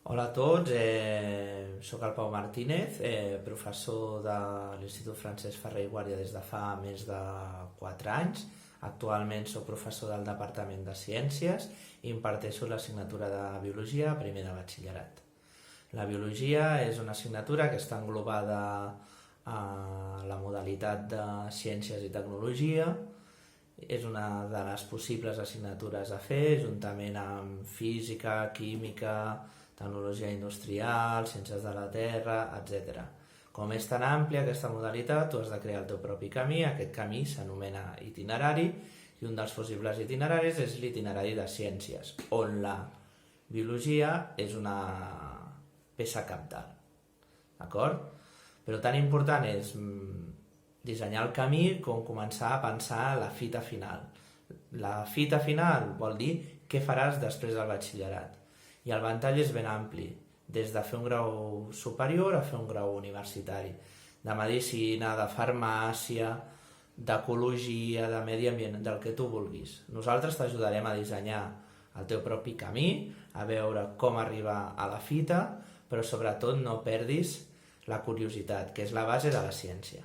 Hola a tots, soc el Pau Martínez, professor de l'Institut Francesc Ferrer i Guàrdia des de fa més de 4 anys. Actualment soc professor del Departament de Ciències i imparteixo l'assignatura de Biologia a primer de batxillerat. La Biologia és una assignatura que està englobada a la modalitat de Ciències i Tecnologia. És una de les possibles assignatures a fer, juntament amb Física, Química, Tecnologia Industrial, Ciències de la Terra, etc. Com és tan àmplia aquesta modalitat, tu has de crear el teu propi camí. Aquest camí s'anomena itinerari i un dels possibles itineraris és l'itinerari de Ciències, on la Biologia és una peça cabdal. D'acord? Però tan important és dissenyar el camí com començar a pensar la fita final. La fita final vol dir què faràs després del batxillerat. I el ventall és ben ampli, des de fer un grau superior a fer un grau universitari, de medicina, de farmàcia, d'ecologia, de medi ambient, del que tu vulguis. Nosaltres t'ajudarem a dissenyar el teu propi camí, a veure com arribar a la fita, però sobretot no perdis la curiositat, que és la base de la ciència.